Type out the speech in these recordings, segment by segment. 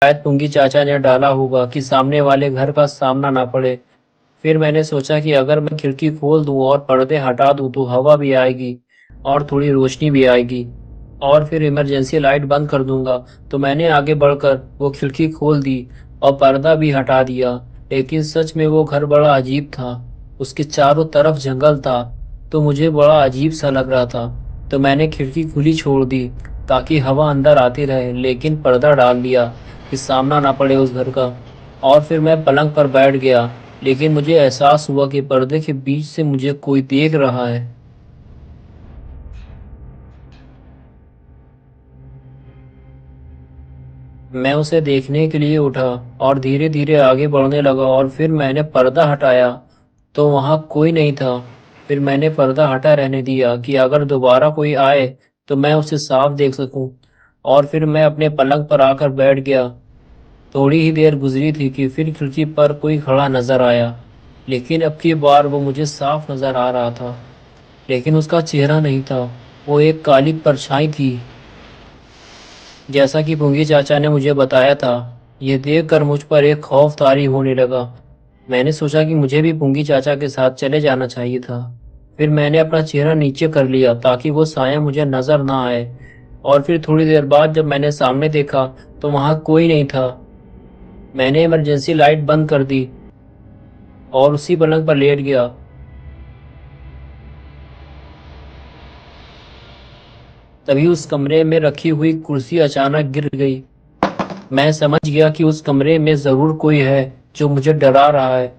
शायद पुंगी चाचा ने डाला होगा कि सामने वाले घर का सामना ना पड़े। फिर मैंने सोचा कि अगर मैं खिड़की खोल दूं और पर्दे हटा दूं तो हवा भी आएगी और थोड़ी रोशनी भी आएगी, और फिर इमरजेंसी लाइट बंद कर दूंगा। तो मैंने आगे बढ़कर वो खिड़की खोल दी और पर्दा भी हटा दिया। लेकिन सच में वो घर बड़ा अजीब था। उसके चारों तरफ जंगल था, तो मुझे बड़ा अजीब सा लग रहा था। तो मैंने खिड़की खुली छोड़ दी ताकि हवा अंदर आती रहे, लेकिन पर्दा डाल दिया कि सामना ना पड़े उस घर का। और फिर मैं पलंग पर बैठ गया, लेकिन मुझे एहसास हुआ कि पर्दे के बीच से मुझे कोई देख रहा है। मैं उसे देखने के लिए उठा और धीरे धीरे आगे बढ़ने लगा, और फिर मैंने पर्दा हटाया तो वहां कोई नहीं था। फिर मैंने पर्दा हटा रहने दिया कि अगर दोबारा कोई आए तो मैं उसे साफ देख सकूं। और फिर मैं अपने पलंग पर आकर बैठ गया। थोड़ी ही देर गुजरी थी कि फिर खिड़की पर कोई खड़ा नजर आया, लेकिन अब की बार वो मुझे साफ नजर आ रहा था। लेकिन उसका चेहरा नहीं था, वो एक काली परछाई थी, जैसा कि पुंगी चाचा ने मुझे बताया था। ये देखकर मुझ पर एक खौफ तारी होने लगा। मैंने सोचा कि मुझे भी पुंगी चाचा के साथ चले जाना चाहिए था। फिर मैंने अपना चेहरा नीचे कर लिया ताकि वो साया मुझे नजर ना आए। और फिर थोड़ी देर बाद जब मैंने सामने देखा तो वहां कोई नहीं था। मैंने इमरजेंसी लाइट बंद कर दी और उसी पलंग पर लेट गया। तभी उस कमरे में रखी हुई कुर्सी अचानक गिर गई। मैं समझ गया कि उस कमरे में जरूर कोई है जो मुझे डरा रहा है।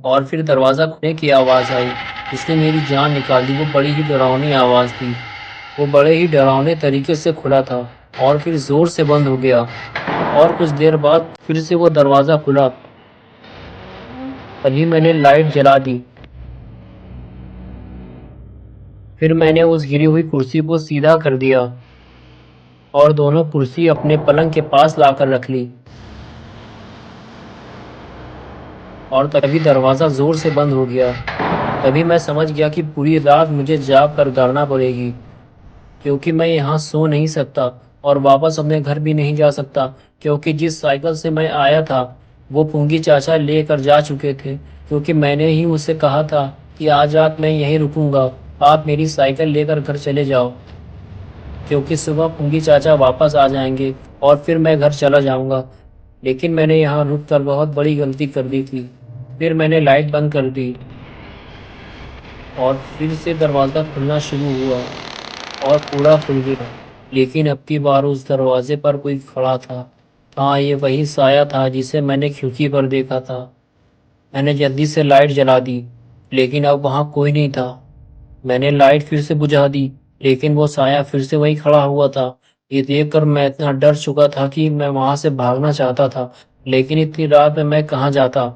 और फिर दरवाजा खुलने की आवाज आई, जिसने मेरी जान निकाल दी। वो बड़ी ही डरावनी आवाज थी। वो बड़े ही डरावने तरीके से खुला था और फिर जोर से बंद हो गया। और कुछ देर बाद फिर से वो दरवाजा खुला। तभी मैंने लाइट जला दी। फिर मैंने उस गिरी हुई कुर्सी को सीधा कर दिया और दोनों कुर्सी अपने पलंग के पास लाकर रख ली। और तभी दरवाजा जोर से बंद हो गया। तभी मैं समझ गया कि पूरी रात मुझे जाग कर गाना पड़ेगी, क्योंकि मैं यहाँ सो नहीं सकता और वापस अपने घर भी नहीं जा सकता, क्योंकि जिस साइकिल से मैं आया था वो पुंगी चाचा लेकर जा चुके थे। क्योंकि मैंने ही उसे कहा था कि आज रात मैं यहीं रुकूंगा, आप मेरी साइकिल लेकर घर चले जाओ, क्योंकि सुबह पुंगी चाचा वापस आ जाएंगे और फिर मैं घर चला जाऊंगा। लेकिन मैंने यहाँ रुक कर बहुत बड़ी गलती कर दी थी। फिर मैंने लाइट बंद कर दी और फिर से दरवाज़ा खुलना शुरू हुआ और पूरा खुल गया। लेकिन अब की बार उस दरवाजे पर कोई खड़ा था। हाँ, ये वही साया था जिसे मैंने खिड़की पर देखा था। मैंने जल्दी से लाइट जला दी, लेकिन अब वहाँ कोई नहीं था। मैंने लाइट फिर से बुझा दी, लेकिन वो साया फिर से वहीं खड़ा हुआ था। ये देखकर मैं इतना डर चुका था कि मैं वहां से भागना चाहता था, लेकिन इतनी रात में मैं कहाँ जाता।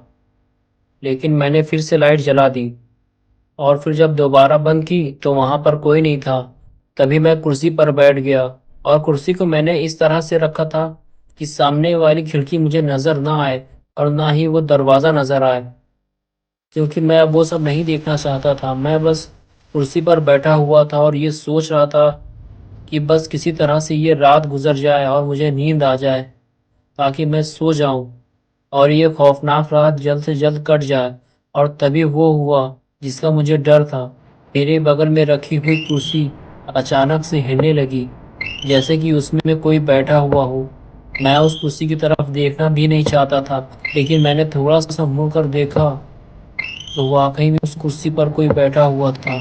लेकिन मैंने फिर से लाइट जला दी और फिर जब दोबारा बंद की तो वहां पर कोई नहीं था। तभी मैं कुर्सी पर बैठ गया और कुर्सी को मैंने इस तरह से रखा था कि सामने वाली खिड़की मुझे नजर ना आए और ना ही वो दरवाजा नजर आए, क्योंकि मैं अब वो सब नहीं देखना चाहता था। मैं बस कुर्सी पर बैठा हुआ था और ये सोच रहा था कि बस किसी तरह से ये रात गुजर जाए और मुझे नींद आ जाए, ताकि मैं सो जाऊं और ये खौफनाक रात जल्द से जल्द कट जाए। और तभी वो हुआ जिसका मुझे डर था। मेरे बगल में रखी हुई कुर्सी अचानक से हिलने लगी, जैसे कि उसमें कोई बैठा हुआ हो। मैं उस कुर्सी की तरफ देखना भी नहीं चाहता था, लेकिन मैंने थोड़ा सा मुड़ कर देखा तो वाकई में उस कुर्सी पर कोई बैठा हुआ था।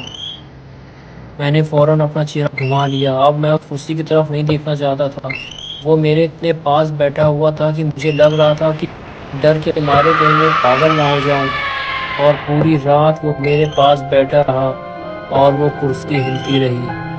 मैंने फौरन अपना चेहरा घुमा लिया। अब मैं उस कुर्सी की तरफ नहीं देखना चाहता था। वो मेरे इतने पास बैठा हुआ था कि मुझे लग रहा था कि डर के मारे कहीं मैं पागल ना हो जाऊं। और पूरी रात वो मेरे पास बैठा रहा और वो कुर्सी हिलती रही।